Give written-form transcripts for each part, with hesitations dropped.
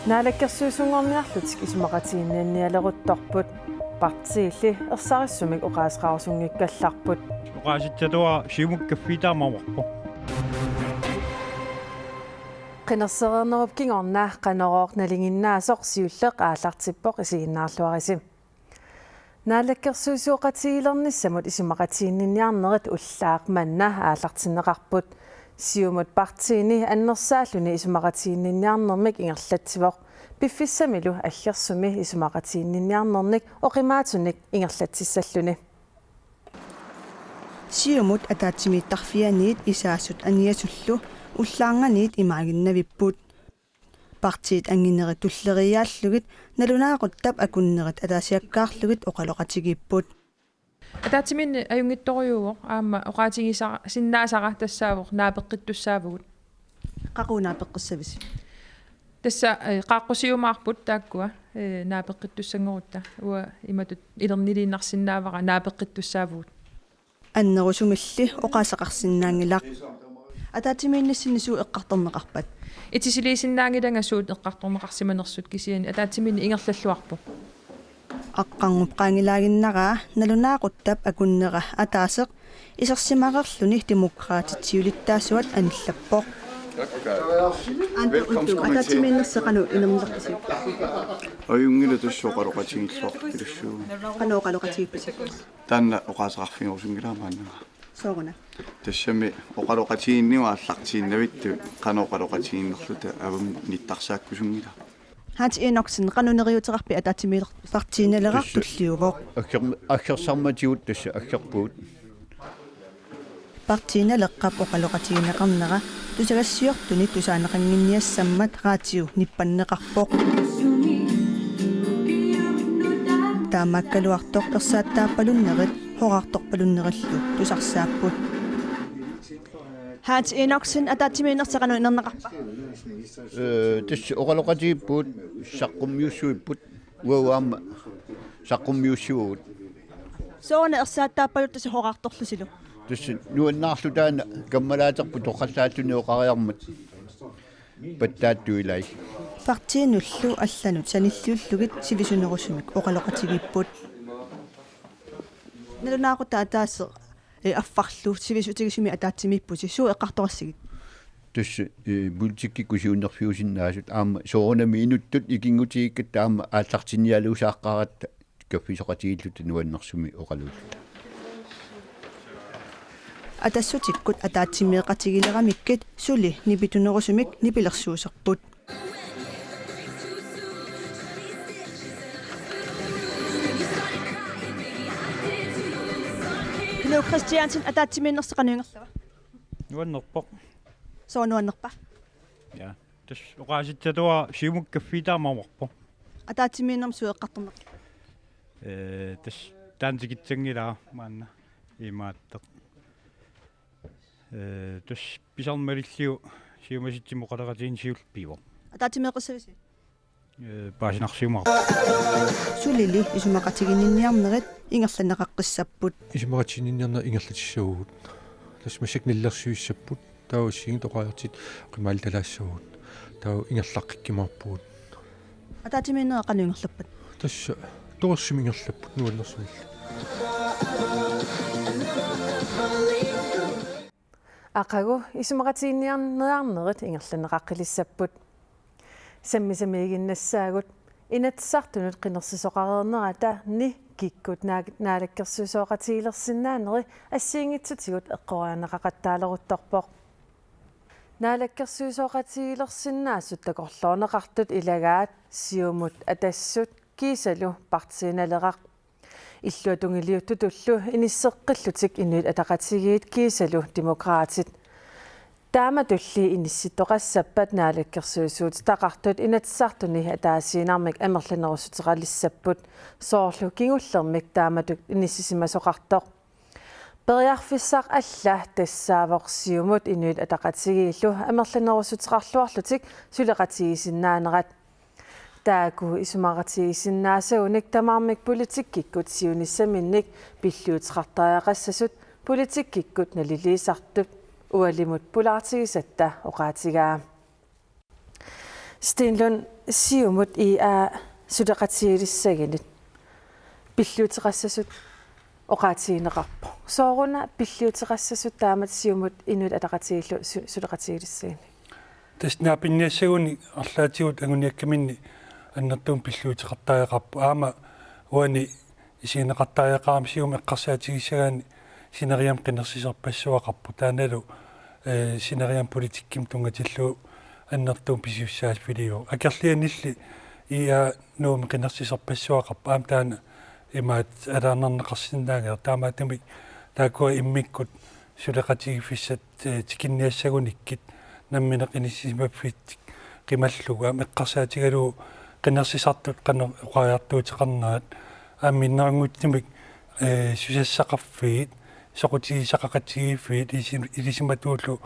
Naalakkersuusungorniarlutik isumaqatiinniannialeruttorput partiilli ersarissummik oqaasqaarusungikkallarput oqaasitsatua siumukkaffiitaamawарпу qinерсерернеруп кингорнаа qanoroq nalinginnaasoq siulleq aallartippoq isiginnaarluarisi naalakkersuusuoqatigilernissamut isumaqatiinniarnerit ullaaq manna aallartinneqarput siumut partiini annersaalluni isumaqatiinniarnermik ingerlatsivoq piffissamilu аллерсуми исумақатиинниарнерник оқимаатунник ингерлатсиссаллуни siumut ataatsimиiттарфианиит исаассут аниасуллу уллаарнганиит имаагиннавиппут партиит ангинери туллериааллугит налунаақуттап акуннерит атаасиаккаарлугит оқалоқатигиппут атаатиминни аюнгитторюуоқ аама оқаатигисаа синнаасара тассаавоқ наапеққиттуссаавгут қақунаапеққиссавис тасса qaaqqusiumаарput тааккуа наапеққиттуссангорутта уа иматут илернилииннарсинаавара наапеққиттуссаавгут аннерусумилли оқаасақарсинаангилақ атаатимииннассинисуу эққарторнеқарпат итисилисиннаангилангасуут эққарторнеқарсиманерсут кисиани атаатиминни ингерллуарпу аққангуп qaangilaaginnara nalunaaquttab akunnera ataasеқ исерсимақерлүни демократитсиулиттаасуат аниллаппоқ атаатимииннерсеқану инернеққисиу аюнгила туссоқалоқатигиллуақ пилуссуу қанооқалоқатигиппасик таанна оқаасеқарфингорсунгилаамааннера соорна тассами оқалоқатигинниуааллартииннавитту қанооқалоқатигиннерлута авам ниттарсааккусунгила хаати иноксин qanuneriuteqarpi ataatimiilertartiineleraq tulliuvoq аккерсарматигут тасса аккерпуут partiinaleqqap oqaloqatigineqarnera tusagassiortuni tusaaneqanginniassammat raatio nippanneqarpoq taamaakkaluartoq ersaattaapalunnerit hoqartorpalunnerillu tusarsaapпут хаати иноксин атаатимиинерсеqanu инернеqarpa тасса оқалоқатигиппуут саққуммиуссуиппут уауаама саққуммиуссуут соорна ерсааттааппалут таса хоqartorlusилу тасса нуаннаарлу таана каммалаатерпу тоққаллаатуни оқариармат паттааттуилай партиинуллу алланут саниллиуллугит сивисунерусумик оқалоқатигиппут налунаақута атаасе аффарлу сивисутигисуми атаатсимиппути суу эққарторассигит тасса политикки кусиуннерфиусиннаасут аама соорнами инуттут икингутигиккат таама ааллартинниалуусааққаратта каффисоқатигиллута нуаннерсуми оқалуулта атассутиккут атаатсимиеқатигилерамиккит сули нипитунерусумик нипилерсуусерпут Kilo Christiansen атаатсимииннерсеқануингерлава нуаннерпоқ соонуаннерпа я тас оқааситсатуа сиумуккаффиитаамаварпо атаатсимииннерм суэққарторнеқ тас таантикитсангилаа маанна имааттеқ тас писармалиллиу сиумаситсимоқалератиин сиулпиво атаатсимиеқиссависи паасинарсиумар сулили исумақатигинниарнерит ингерланеқаққиссаппут исумақатигинниарнер ингерлатиссагуут тас масакнилларсуиссаппут тауссигин тоқаартит қимаалталаассагуут тау ингерлаққиккимаарпуут атаатимииннера қануингерлаппат тасса торссими ингерлаппут нуаннерсуил ақагу исумақатигинниарнерит ингерланеқаққилиссаппут саммисамигиннассаагут инатсартунут қинерсисоқарернерата ни киккут наалаккерсуусооқатигилерсинаанери ассиингитсутигут эққорианеқақаттаалерутторпоқ наалаккерсуусооқатигилерсинаассут такорлоонеқартут илагаат сиумут атассут кисалу партииналеқақ иллуатунгилиуттутуллу иниссеққиллутик инуит атақатигиит кисалу демократит таама тулли инисситтоқассаппат наалаккерсуусуут тақартут инатсартуни атаасиинармик амерланерусутералиссаппут соорлу кингуллермик тааматук иниссисимасоқартоқ периарфиссақ алла тассаавоқсиумут инуит атақатигииллу амерланерусутерарлуарлутик сулеқатигисиннаанерат тааку исумақатигисиннаасауник тамаармик политиккиккут сиуниссаминник пиллуутеқартариақассасут политиккиккут налилиисартут ualimut pulaartigissatta oqaatigaa. Stenlund siumut i a sudeqatigilissaginit pilluutiqassasut oqaatigineqarpo. Sooruna pilluutiqassasut taamat siumut inuit ataqatigillu sudeqatigilissaani. Tasnaapinniassaguni арлаатигут агуниаккаминни аннертуум пиллуутеқартааяқарпу аама уани исинеқартааяқарамсигум эққарсаатигиссагаани синериам қинерсисерпассуақарпу тааналу синериам политикким тунгатиллуу аннертуум писиуссаас филиу акерлианилли иа нуум қинерсисерпассуақарпу аама таана имаат алаарнернеқарсиннаага таамаатамик таакуа иммиккут сулеқатигиффиссат тикинниассагуниккит намминеқ иниссимапфит qimallуга меққарсаатигалу qinnersisartut qanner uqaajartuutiqarnaat аамминнерангуттимик сусассақарфиит соқутигисақақатигиффиит илисиматууллу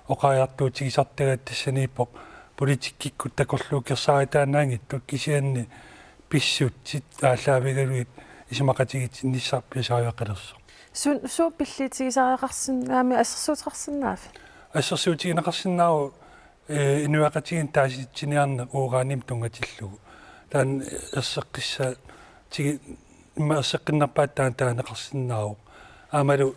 уqaajartuутигисартагаат тассанииппоқ политиккиккут такорлуу керсааритаанаангиттут кисианни писсутсит ааллаавигалуит исимақатигит ниссарписаавеқалерсо суу пиллиитигисаариақарсин аами ассерсуутеқарсинаафи ассерсуутигинеқарсинаау инуақатигин тааситсиниарна уугааним тунгатиллугу таан ассеққисса тиги иммассеққиннарпаат таанеқарсинаау аамалу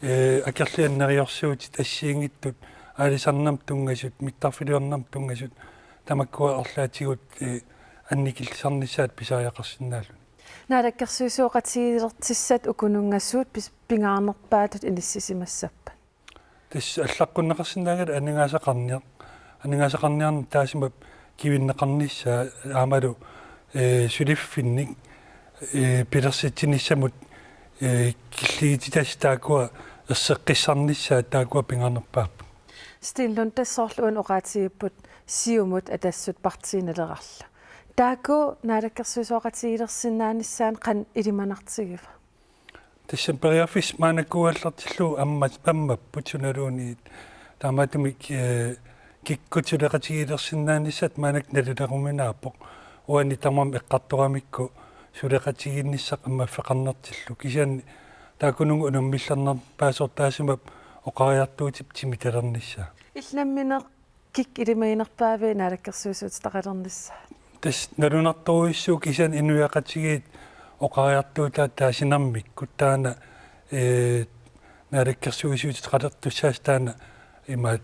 акерлианнериорсуутит ассиингиттут аалисарнам тунгасут миттарфилиорнам тунгасут тамаккуа орлаатигут анникиллисарнissaат писааяқарсинаалу наалаккерсуусуоқатигилертиссат укунунгассуут пингаарнерпаатут иниссисимассаппа тасса аллаққуннеқарсинаагат анингаасақарниарна таасимап кивиннеқарнissaа аамалу сулиффинник пилерситсиниссамут киллигититас таакуа эссеққиссарнissaа таакуа пингаарнерпааппу Stenlund тассоорлуун оqaатигиппут сиумут атассут партиинелерарла тааку наалаккерсуусуоқатигилерсинааниссаан қан илиманартигива тасса периафис маанаккуаллартиллу аммаппут суналуунит таамаатумик киккутулеқатигилерсинааниссат маанак налулеруминааппоқ уани тамам эққартурамикку сулеқатигинниссақ аммаффеқарнертиллу кисианни таакунугу унаммиллернер паасортаасимап оqaajartuutip тимиталернissaа иллнамминеқ кик илимаинерпаави наалаккерсуусуут тақалернissaа тас налунарторуиссуу кисиан инуяқатигиит оqaajartuutaat таасинармиккут таана наалаккерсуусуут тақалертуссаас таана имаат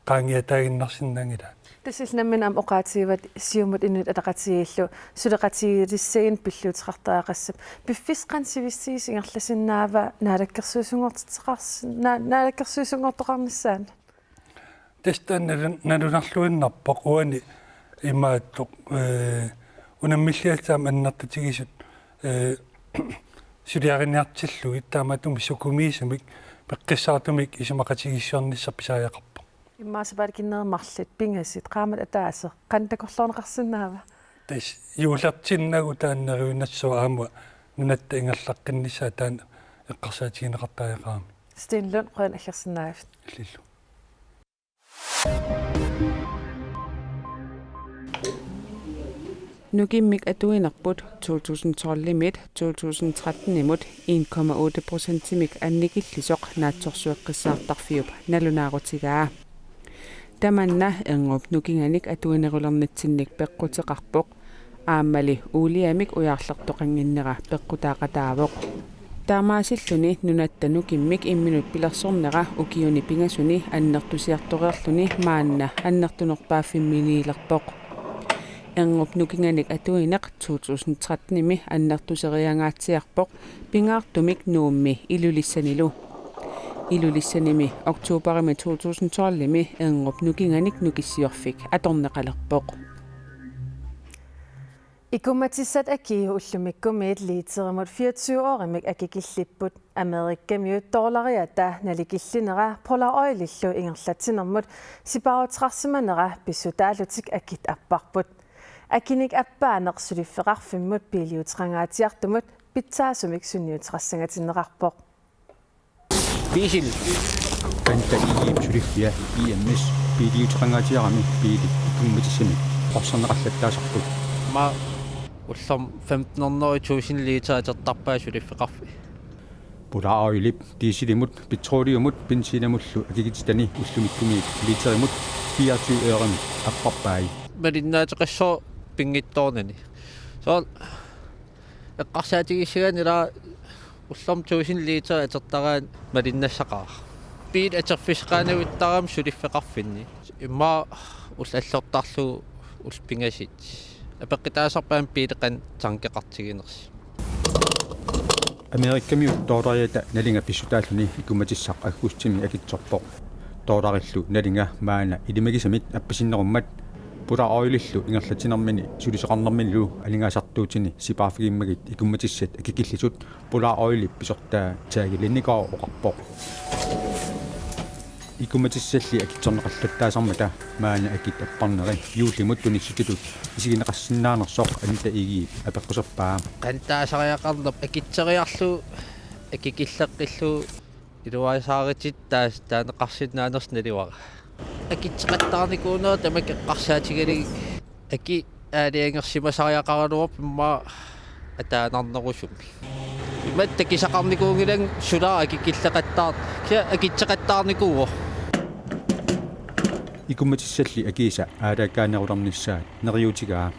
qaangiataaginnarsinnangila тасиллнаммина ам оqaатигиват сиумут иннут атақатигиллу сулеқатигилиссагин пиллуутеқартаақассап пиффисқансивиссигис ингерласиннаава наалаккерсуусунгортоқарниссаан тестан налунарлуиннарпоқ уани имааттоқ унаммиллиатаам аннартатигисут сулиариниартиллу иттааматум сукумиисамик пеққиссаартумик исимақатигиссуарнissaа писааяқарпо иммаасапаалкиннермарлит пингасит qaamат атаасе qantakорлоонеқарсинаава тас юулартиннагу тааннеруинассуа аама нунатта ингерлаққиннissaа таан эққарсаатигинеқартааяқаами Stenlund qøn аллерсинаафт лиллу Nukimmik atuinerput 2012-imit 2013-imut 1,8%-imik annikillisoq naatsorsueqqissaartarfiup nalunaaruutigaa tamanna engup nukinganik atuinerulernitsinnik peqqutiqarpoq aammali uuliamik ujaarlertoqanginnera peqqutaaqataavoq taamaasilluni nunatta nukimmik imminut pilersornera ukiuni pingasuni annertusiartoreerluni maanna annertunerpaaffimmiiniilerpoq engup nukinganik atuineq 2013-imi annertuseriangaatsiarpoq pingaartumik nuummi ilulissanimi oktoberimi 2012-imi engup nukinganik nukissiorfik atorneqalerpoq икуматиссат аки уллумиккумиит лиитеримут 24-årimik акикиллиппут $1 наликиллинера полаоилиллу ингерлатсинермут сипаутеқарсиманера писсутаалутик акит аппарпут акиник аппаанеқ сулиффеқарфиммут пилиутеқангаатиартумут питсаасумик сунниутеқассангатиннеқарпоқ писил панталиим сулиффиа иэммис пилиутеқангаатиарами пили куммитиссами орсернеқаллаттаасарпут ма уллам 15 литер атертарпаа сулиффеқарфи pulaaoilip diisilimut petroleumut bensinamullu akigititani ullumikkumiit literimut 24 eurami apparpai малиннаатеқассоо пингитторнани соо эққарсаатигиссаганила уллорм 1000 литер атертараан малиннассақаа пиит атерфисқаанавиттарам сулиффеқарфинни имма уллаллортарлу улпингасит апеққитаасарпаан пиилеқан тангеқартигинерси Америккамиут долларията налинга писсутааллуни икуматиссақ аггустими акитсорпоқ доллариллу налинга маана илимагисамит аппасиннеруммат пулааоилиллу ингерлатинермини сулисеқарнерминлу алингаасартуутини сипаафигиммагит икумматиссат акикиллисут пулааоили писортаа таагилинникаа оқарпоқ икумматиссалли акитсорнеқаллаттаасармата маана акит аппарнери юулимут туниссутилут исигинеқарсинаанерсоқ анита иги апеққусерпаа qantaasariaqarlap akitseриарлу акикиллеққиллу илуаасааритит таас таанеқарсиннаанерс наливара акитсеқаттаарникуунаа тамак эққарсаатигалиг аки аалиангерсимасариақаралуоп имма атаанарнерусумми имат такисақарникуунгилан сулаа акикиллеқаттаар кия акитсеқаттаарникууо икумматиссалли акиса аалааккаанеруларниссаат нериутигаа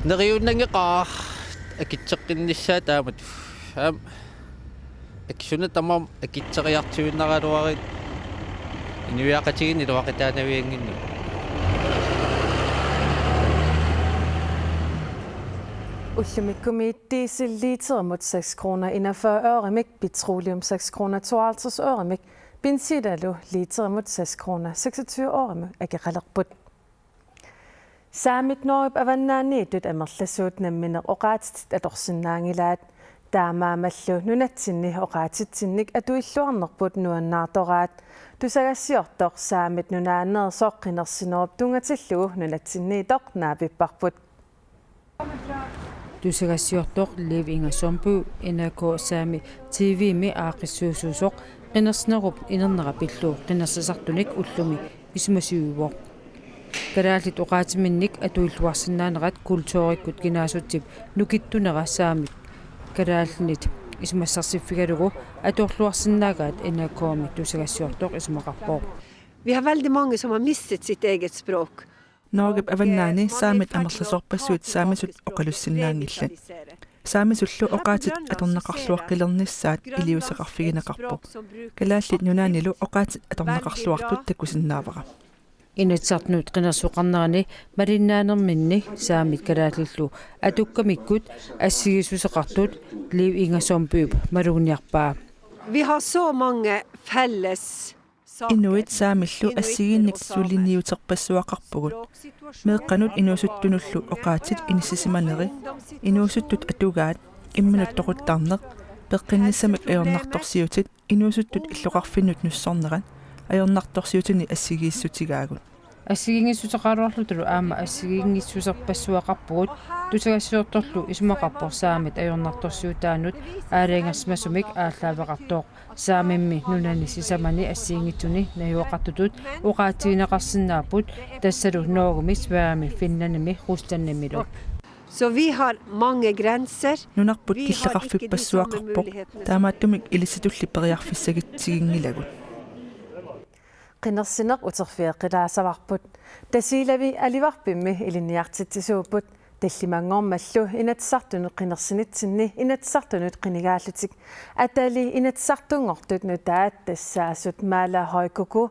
нериуннангеқаа акитсеққинниссаа таамат акисуна тамам акитсериартигуннаралуарит инуяақатигини луақитаанавиангинну Ullemikkumit diesel liter mod 6 kroner 41 øre mik, petroleum 6 kroner 52 øre mik, bensidalu liter mod 6 kroner 26 øre mik, ageralakbut. Saamit Norib avannaaniitut amerlasuutnammineq oqaatitit atorsinnaangilaat taamaamallu nunatsinni oqaatitsinnik atuilluarnerput nuannaartoraat tusagassiortoq saamit nunaaneersoq qinersinerup tungatillugu nunatsinniitoq naapipparput. Tusagassiortoq liv ingasompu inako saami TV-mi aaqissuusuusoq qinersinerup inernerap illu qinersasartunik ullumi ismasiuivoq Karaalit oqaatiminnik atuilluarsinnaanerat kultuurikkut ginaasuttip nukittunera saamit karaallnit ismassarsifigalugu atorluarsinnaagaat inakoomi tusagassiortoq ismaqarpoq. Vi har väldigt många som har missat sitt eget språk. Norgip avannaani saamit amerlasorpassuut saamisut oqalussinnaangillat saamisullu oqaatit atorneqarluaqqilernissaat iliuseqarfiginaqarpoq kalaallit nunaanilu oqaatit atorneqarluartut takusinnaavara Initsartnuut qinersuqarnerani marinnaanerminni saamit kalaallillu atukkamikkut assигисусеқартут liv ingasompuup malugniarpaa. Vi har så många fälles inuit saamillu assiginnik sulinniuterpassuaqarpugut meeqqanut inuusuttunullu oqaatit inissisimaneri inuusuttut atugaat imminut toquttarneq peqqinnissamik ajornartorsiutit inuusuttut illoqarfinnut nussorneran ajornartorsiutini assigiissutigaagут ассигингиссутеқалуарлутулу аама ассигингиссусерпассуақарпугут тусагассуорторлу исмақарпор saamit ajornartorsiutaanut аалиангерсмасумик ааллаавеқартооқ saamimmi nunani sisamani assiingitsuni najuaqartutut uqaatigineqarsinnaaput tassalu noogummis vaami finnanimi rustannimilu Så vi har många gränser. nunarput killeqarfipassuaqarpoq taamaattumik ilisitulli periarfissagitsigingilagут Qinersineq uterfiaqilaasavarput tasilavi alivarpimmi iliniartitsisuuput tallimangormallu inatsartunut qinersinitsinni inatsartunut qinigaallutik atali inatsartungortut nutaat tassaasut maala hoikuku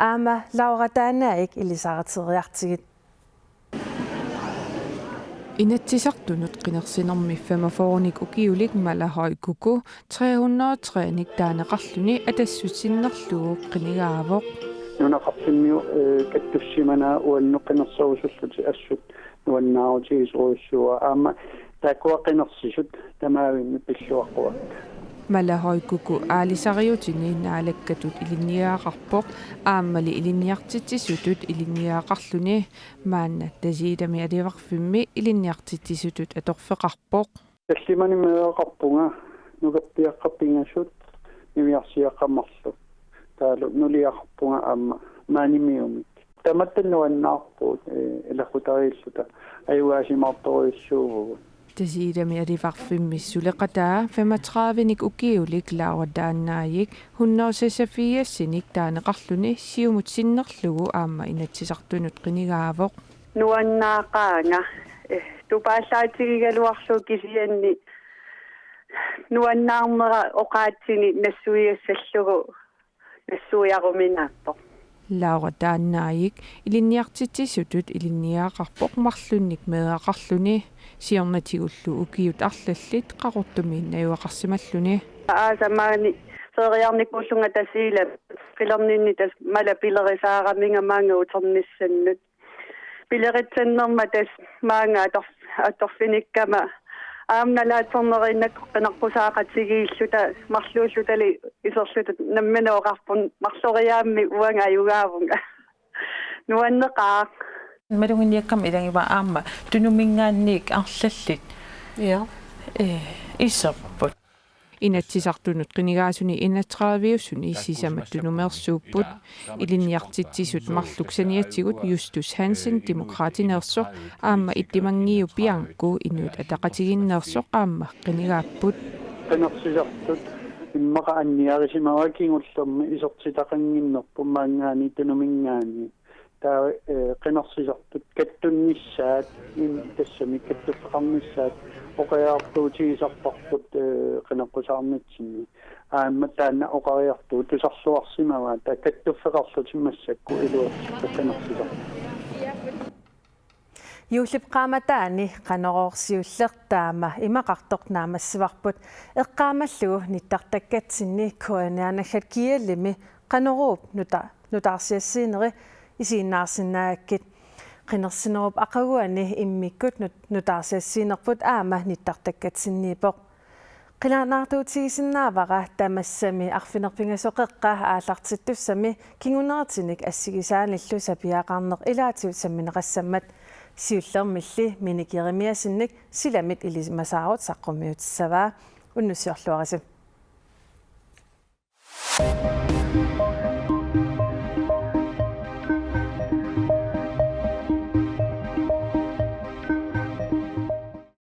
aama laurataanaik ilisarateriartigit Inatsisartunut qinersinermi famaforunik ukiulik malahoikuku 303nik taaneqarluni atassutsinnerlugu qinigaavoq nunaqarsimmiu kattussimana uannuqinersorusulluti assut nuannaautigisruussua aama taakkuaqinersisut tamaavimmi pilluaqquak malahoikuku aalisariutini naalakkatut ilinniaaqarpoq aammali ilinniartitsisutut ilinniaaqarluni maanna tasiilami alivarfimmi ilinniartitsisutut atorfeqarpoq tallimani meeqarpunga nuqappiaqqappingasut niviarsiaqqammarlu taalu nuliaqarpunga aamma maanimiumik tamattannuannaarpuut ilaqutariilluta ayuaasimartoruissuugu Tasiidami alivarfimmissuleqataa 35nik ukiulik laawadaannaayik 186 taaneqarluni siumut sinnerlugu aamma inatsisartunut qinigaavoq nuannaaqaanga tupaallaatigigaluarlu kisianni nuannaarmera oqaatsini nassuiassallugu nassuiaruminaappoq laawadaannaayik ilinniartitsisutut ilinniaaqarpoq marlunnik meeaqarluni siornatigullu ukiut arlallit qaqortumiin najuaqarsimalluni aasamaani seeriarnikuullunga tasiila qilerninni tas mala pilerisaaraminga maanga uternissannut pileritsannerma tas maanga atorfinikkama aamnalaatsornerinnak qinarpusaaqatigiilluta marluullutali iserlutut nammanooqarpun marloriaammi uanga ajugaavunga nuanneqaaq малунгиниаккам илангива аама тунумингаанниик арлаллит исерпут inatsisartunut qinigaasuni inatraviussuni issisama tunumersuupput ilinniartitsisut marluksaniatigut Justus Hansen demokratinersoq aamma ittimangiu pianku inuut ataqatiginnersoq aamma qinigaapput qenersisartut immaqa anniarisimavakingullormi isortitaqanginnerpu maangaani tunumingaani taa qenersisartut kattunnissaat tassami kattuffeqarnissaat oqajaartuutigisarparput qeneqqusaarnitsinni aamma taanna oqariartuu tusarluarsimava taa kattuffeqarlutimmassakku iluarsitta qenersisartut Юллипqaamataani qanororsiullertaama imaqartornaamassivarput eqqaamallugu nittartakkatsinni koanianaggat kiallimi qanoruup nutaarsiassiineri isiinnaarsinnaakit qinersinerup aqaguani immikkut nutaarsiassiinerput aama nittartakkatsinniipoq qilanaartuutigisinnaavara tamassami arfinerpingasoqeqqa aallartittussami kinguneratinik assigisaanillu sapiaqarneq ilaatiut sammineqassammat siullermilli minikirimiasinnik silamit ilimasaarut saqqummiutissavaa unnussiorluarisim